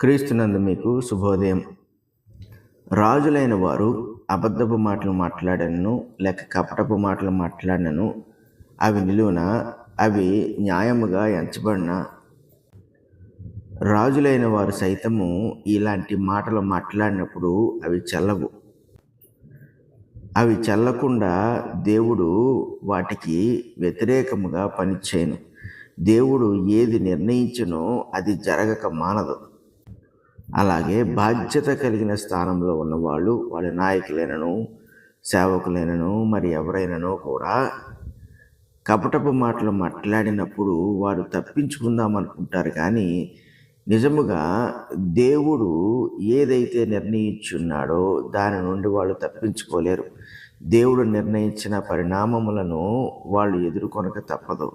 క్రీస్తునందు మీకు శుభోదయం. రాజులైన వారు అబద్ధపు మాటలు మాట్లాడను లేక కపటపు మాటలు మాట్లాడినను అవి నిలువున అవి న్యాయముగా ఎంచబడిన రాజులైన వారు సైతము ఇలాంటి మాటలు మాట్లాడినప్పుడు అవి చెల్లవు. అవి చెల్లకుండా దేవుడు వాటికి వ్యతిరేకముగా పనిచేయను. దేవుడు ఏది నిర్ణయించునో అది జరగక మానదు. అలాగే బాధ్యత కలిగిన స్థానంలో ఉన్నవాళ్ళు, వాళ్ళ నాయకులైనను సేవకులైనను మరి ఎవరైనానో కూడా కపటపు మాటలు మాట్లాడినప్పుడు వారు తప్పించుకుందాం అనుకుంటారు, కానీ నిజముగా దేవుడు ఏదైతే నిర్ణయించున్నాడో దాని నుండి వాళ్ళు తప్పించుకోలేరు. దేవుడు నిర్ణయించిన పరిణామములను వాళ్ళు ఎదుర్కొనక తప్పదు.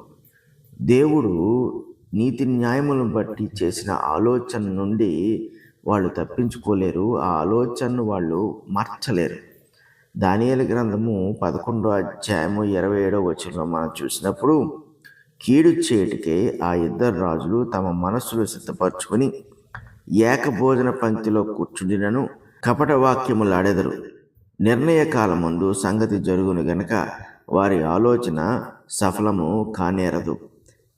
దేవుడు నీతి న్యాయములను బట్టి చేసిన ఆలోచన నుండి వాళ్ళు తప్పించుకోలేరు. ఆ ఆలోచనను వాళ్ళు మార్చలేరు. దానియేలు గ్రంథము 11వ అధ్యాయము 27వ వచనంలో మనం చూసినప్పుడు, కీడు చేటుకే ఆ ఇద్దరు రాజులు తమ మనస్సులు సిద్ధపరచుకొని ఏకభోజన పంక్తిలో కూర్చుండినను కపట వాక్యములాడెదరు. నిర్ణయ కాలమందు సంగతి జరుగును గనక వారి ఆలోచన సఫలము కానేరదు.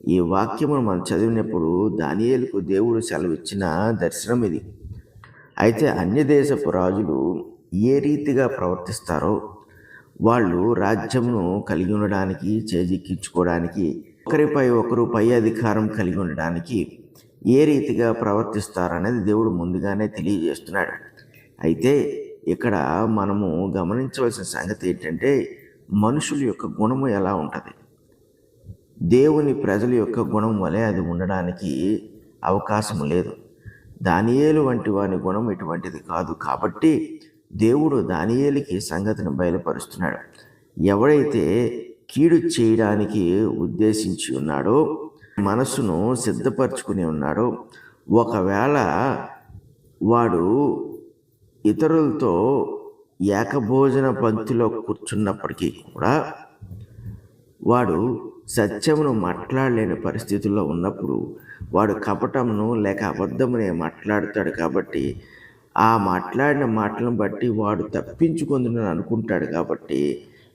ఈ వాక్యమును మనం చదివినప్పుడు దానియేలుకు దేవుడు సెలవిచ్చిన దర్శనం ఇది. అయితే అన్యదేశపు రాజులు ఏ రీతిగా ప్రవర్తిస్తారో, వాళ్ళు రాజ్యమును కలిగి ఉండడానికి, చేజిక్కించుకోవడానికి, ఒకరిపై ఒకరు పై అధికారం కలిగి ఉండడానికి ఏ రీతిగా ప్రవర్తిస్తారనేది దేవుడు ముందుగానే తెలియజేస్తున్నాడు. అయితే ఇక్కడ మనము గమనించవలసిన సంగతి ఏంటంటే, మనుషుల యొక్క గుణము ఎలా ఉంటుంది. దేవుని ప్రజల యొక్క గుణం వలె అది ఉండడానికి అవకాశం లేదు. దానియేలు వంటి వాని గుణం ఇటువంటిది కాదు. కాబట్టి దేవుడు దానియేలుకి సంగతిని బయలుపరుస్తున్నాడు. ఎవడైతే కీడు చేయడానికి ఉద్దేశించి ఉన్నాడో, మనసును సిద్ధపరచుకుని ఉన్నాడో, ఒకవేళ వాడు ఇతరులతో ఏకభోజన పంక్తిలో కూర్చున్నప్పటికీ కూడా వాడు సత్యమును మాట్లాడలేని పరిస్థితుల్లో ఉన్నప్పుడు వాడు కపటమును లేక అబద్ధమునే మాట్లాడతాడు. కాబట్టి ఆ మాట్లాడిన మాటలను బట్టి వాడు తప్పించుకుందని అనుకుంటాడు. కాబట్టి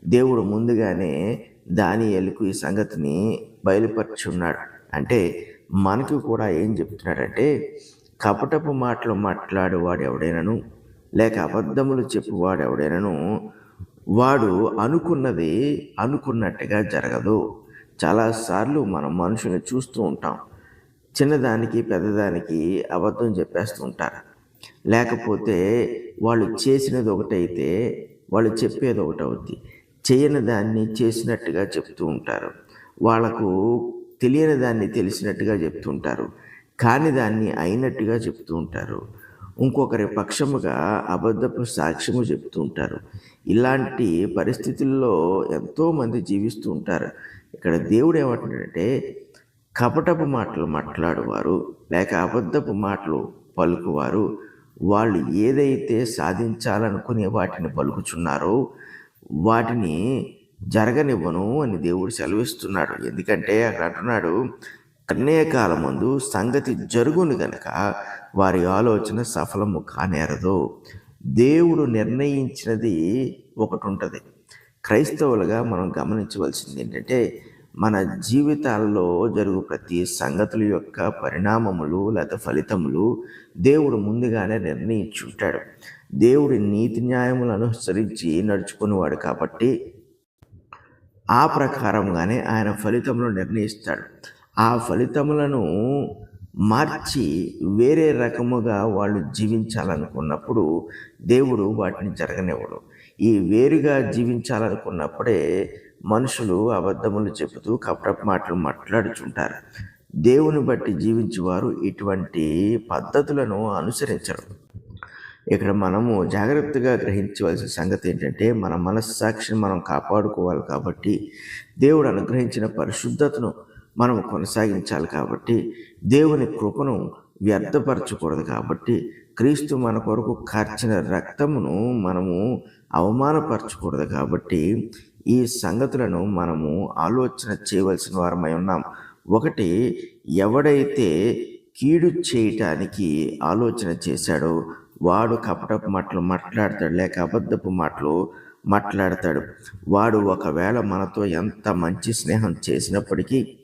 దేవుడు ముందుగానే దానియేలుకు ఈ సంగతిని బయలుపరుచున్నాడు. అంటే మనకు కూడా ఏం చెప్తున్నాడంటే, కపటపు మాటలు మాట్లాడేవాడు ఎవడైనాను లేక అబద్ధములు చెప్పువాడు ఎవడైనాను వాడు అనుకున్నది అనుకున్నట్టుగా జరగదు. చాలాసార్లు మనం మనుషుల్ని చూస్తూ ఉంటాం. చిన్నదానికి పెద్దదానికి అబద్ధం చెప్పేస్తూ ఉంటారు. లేకపోతే వాళ్ళు చేసినది ఒకటైతే వాళ్ళు చెప్పేది ఒకటి అవుద్ది. చేయని దాన్ని చేసినట్టుగా చెప్తూ ఉంటారు. వాళ్ళకు తెలియని దాన్ని తెలిసినట్టుగా చెప్తూ ఉంటారు. కాని దాన్ని అయినట్టుగా చెప్తూ ఉంటారు. ఇంకొకరి పక్షముగా అబద్ధపు సాక్ష్యము చెప్తూ ఉంటారు. ఇలాంటి పరిస్థితుల్లో ఎంతోమంది జీవిస్తూ ఉంటారు. ఇక్కడ దేవుడు ఏమంటున్నాడంటే, కపటపు మాటలు మాట్లాడువారు లేక అబద్ధపు మాటలు పలుకువారు వాళ్ళు ఏదైతే సాధించాలనుకునే వాటిని పలుకుచున్నారో వాటిని జరగనివ్వను అని దేవుడు సెలవిస్తున్నాడు. ఎందుకంటే అక్కడ అంటున్నాడు, నిర్ణయ కాలమందు సంగతి జరుగును గనక వారి ఆలోచన సఫలము కానేరదు. దేవుడు నిర్ణయించినది ఒకటి ఉంటుంది. క్రైస్తవులుగా మనం గమనించవలసింది ఏంటంటే, మన జీవితాల్లో జరుగు ప్రతి సంగతుల యొక్క పరిణామములు లేదా ఫలితములు దేవుడు ముందుగానే నిర్ణయించుంటాడు. దేవుడి నీతి న్యాయములను అనుసరించి నడుచుకునేవాడు కాబట్టి ఆ ప్రకారంగానే ఆయన ఫలితములను నిర్ణయిస్తాడు. ఆ ఫలితములను మార్చి వేరే రకముగా వాళ్ళు జీవించాలనుకున్నప్పుడు దేవుడు వాటిని జరగనివ్వడు. ఈ వేరుగా జీవించాలనుకున్నప్పుడే మనుషులు అబద్ధములు చెబుతూ కపటపు మాటలు మాట్లాడుచుంటారు. దేవుని బట్టి జీవించేవారు ఇటువంటి పద్ధతులను అనుసరించరు. ఇక్కడ మనము జాగ్రత్తగా గ్రహించవలసిన సంగతి ఏంటంటే, మన మనస్సాక్షిని మనం కాపాడుకోవాలి. కాబట్టి దేవుడు అనుగ్రహించిన పరిశుద్ధతను మనం కొనసాగించాలి. కాబట్టి దేవుని కృపను వ్యర్థపరచకూడదు. కాబట్టి క్రీస్తు మన కొరకు కార్చిన రక్తమును మనము అవమానపరచకూడదు. కాబట్టి ఈ సంగతులను మనము ఆలోచన చేయవలసిన వారమై ఉన్నాం. ఒకటి, ఎవడైతే కీడు చేయటానికి ఆలోచన చేశాడో వాడు కపటపు మాటలు మాట్లాడతాడు, లేక అబద్ధపు మాటలు మాట్లాడతాడు. వాడు ఒకవేళ మనతో ఎంత మంచి స్నేహం చేసినప్పటికీ,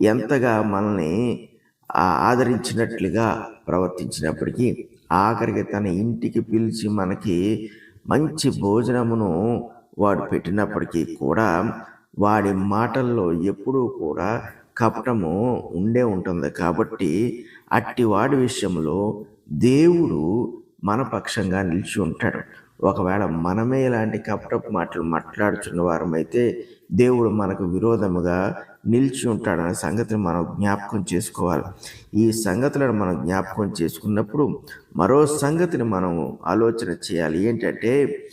ఎంతగా మనల్ని ఆదరించినట్లుగా ప్రవర్తించినప్పటికీ, ఆఖరికి తన ఇంటికి పిలిచి మనకి మంచి భోజనమును వాడు పెట్టినప్పటికీ కూడా వాడి మాటల్లో ఎప్పుడూ కూడా కపటము ఉండే ఉంటుంది. కాబట్టి అట్టి వాడి విషయంలో దేవుడు మన పక్షంగా నిలిచి ఉంటాడు. ఒకవేళ మనమే ఇలాంటి కపటపు మాటలు మాట్లాడుచున్న వారమైతే దేవుడు మనకు విరోధముగా నిలిచి ఉంటాడనే సంగతిని మనం జ్ఞాపకం చేసుకోవాలి. ఈ సంగతులను మనం జ్ఞాపకం చేసుకున్నప్పుడు మరో సంగతిని మనం ఆలోచన చేయాలి. ఏంటంటే,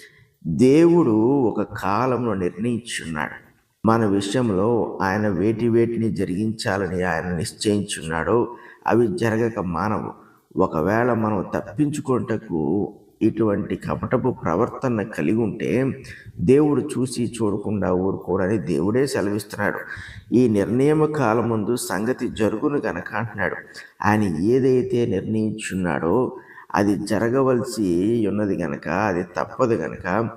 దేవుడు ఒక కాలంలో నిర్ణయించున్నాడు. మన విషయంలో ఆయన వేటిని జరిగించాలని ఆయన నిశ్చయించున్నాడో అవి జరగక మానవు. ఒకవేళ మనం తప్పించుకోటకు ఇటువంటి కపటపు ప్రవర్తన కలిగి ఉంటే దేవుడు చూసి చూడకుండా ఊరుకోడని దేవుడే సెలవిస్తున్నాడు. ఈ నిర్ణయం కాలం ముందు సంగతి జరుగును గనక అంటున్నాడు. ఆయన ఏదైతే నిర్ణయించున్నాడో అది జరగవలసి ఉన్నది గనక, అది తప్పదు గనక,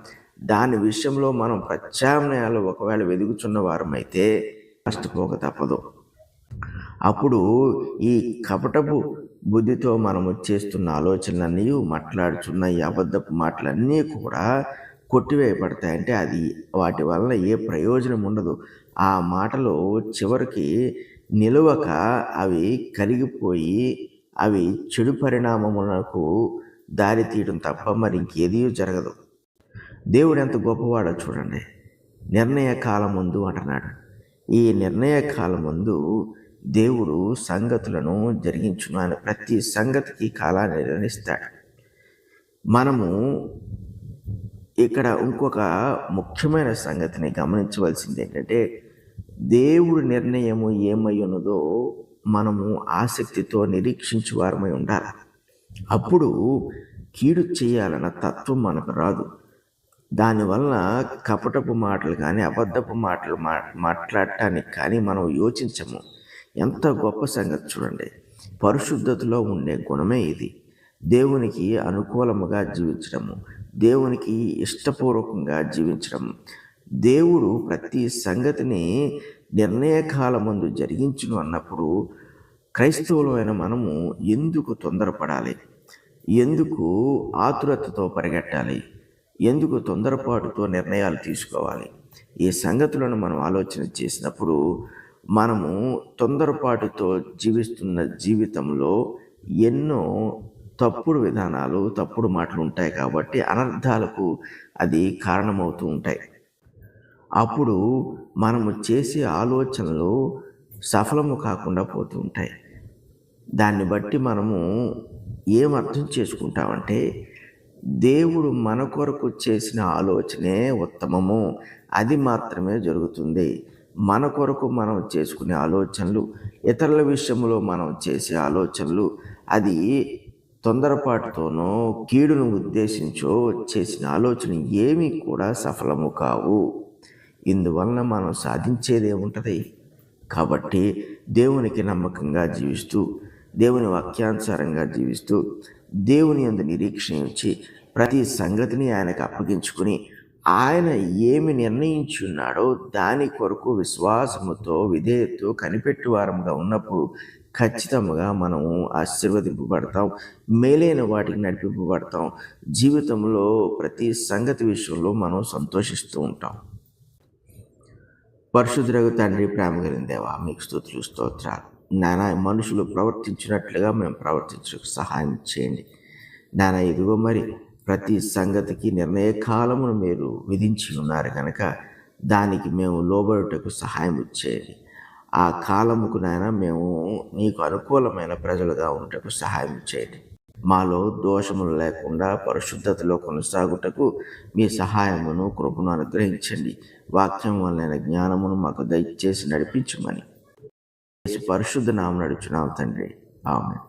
దాని విషయంలో మనం ప్రత్యామ్నాయాలు ఒకవేళ వెదుగుచున్న వారమైతే నష్టపోక తప్పదు. అప్పుడు ఈ కపటపు బుద్ధితో మనము చేస్తున్న ఆలోచనలన్నీ, మాట్లాడుచున్న ఈ అబద్ధపు మాటలన్నీ కూడా కొట్టివేయబడతాయి. అంటే అది వాటి వలన ఏ ప్రయోజనం ఉండదు. ఆ మాటలు చివరికి నిలవక అవి కరిగిపోయి అవి చెడు పరిణామములకు దారి తీయడం తప్ప మరి ఇంకేదీ జరగదు. దేవుడు ఎంత గొప్పవాడో చూడండి. నిర్ణయ కాలం ముందు అంటున్నాడు. ఈ నిర్ణయ కాలం ముందు దేవుడు సంగతులను జరిగించును. ఆయన ప్రతి సంగతికి కాలాన్ని నిర్ణయిస్తాడు. మనము ఇక్కడ ఇంకొక ముఖ్యమైన సంగతిని గమనించవలసింది ఏంటంటే, దేవుడి నిర్ణయము ఏమై ఉన్నదో మనము ఆసక్తితో నిరీక్షించు వారమై ఉండాలి. అప్పుడు కీడు చేయాలన్న తత్వం మనకు రాదు. దానివల్ల కపటపు మాటలు కానీ, అబద్ధపు మాటలు మాట్లాడటానికి కానీ మనం యోచించము. ఎంత గొప్ప సంగతి చూడండి. పరిశుద్ధతలో ఉండే గుణమే ఇది. దేవునికి అనుకూలముగా జీవించడము, దేవునికి ఇష్టపూర్వకంగా జీవించడము. దేవుడు ప్రతి సంగతిని నిర్ణయకాలం ముందు జరిగించును అన్నప్పుడు క్రైస్తవులమైన మనము ఎందుకు తొందరపడాలి? ఎందుకు ఆతురతతో పరిగెట్టాలి? ఎందుకు తొందరపాటుతో నిర్ణయాలు తీసుకోవాలి? ఈ సంగతులను మనం ఆలోచన చేసినప్పుడు మనము తొందరపాటుతో జీవిస్తున్న జీవితంలో ఎన్నో తప్పుడు విధానాలు, తప్పుడు మాటలు ఉంటాయి. కాబట్టి అనర్థాలకు అది కారణమవుతూ ఉంటాయి. అప్పుడు మనము చేసే ఆలోచనలు సఫలము కాకుండా పోతూ ఉంటాయి. దాన్ని బట్టి మనము ఏమర్థం చేసుకుంటామంటే, దేవుడు మన కొరకు చేసిన ఆలోచనే ఉత్తమము, అది మాత్రమే జరుగుతుంది. మన కొరకు మనం చేసుకునే ఆలోచనలు, ఇతరుల విషయంలో మనం చేసే ఆలోచనలు, అది తొందరపాటుతోనో కీడును ఉద్దేశించో చేసిన ఆలోచన ఏమీ కూడా సఫలము కావు. ఇందువలన మనం సాధించేదే ఉంటుంది. కాబట్టి దేవునికి నమ్మకంగా జీవిస్తూ, దేవుని వాక్యానుసారంగా జీవిస్తూ, దేవుని యందు నిరీక్షణ ఉంచి ప్రతి సంగతిని ఆయనకు అప్పగించుకుని ఆయన ఏమి నిర్ణయించున్నాడో దాని కొరకు విశ్వాసముతో, విధేయతతో కనిపెట్టు వారముగా ఉన్నప్పుడు ఖచ్చితంగా మనము ఆశీర్వదింపబడతాం, మేలైన వాటికి నడిపింపబడతాం. జీవితంలో ప్రతి సంగతి విషయంలో మనం సంతోషిస్తూ ఉంటాం. పరిశుద్ధుడగు తండ్రి, ప్రేమ కలిగిన దేవా, మీకు స్తుతులు స్తోత్రాలు. నాయన, మనుషులు ప్రవర్తించినట్లుగా మేము ప్రవర్తించడానికి సహాయం చేయండి. నాయన, ఇదిగో మరి ప్రతి సంగతికి నిర్ణయ కాలమును మీరు విధించి ఉన్నారు కనుక దానికి మేము లోబడుటకు సహాయం చేయండి. ఆ కాలముకు నాయన మేము నీకు అనుకూలమైన ప్రజలుగా ఉండటకు సహాయం చేయండి. మాలో దోషములు లేకుండా పరిశుద్ధతలో కొనసాగుటకు మీ సహాయమును, కృపను అనుగ్రహించండి. వాక్యం వలన జ్ఞానమును మాకు దయచేసి నడిపించమని పరిశుద్ధ నామమున అడుగుచున్నాము తండ్రి. ఆమేన్.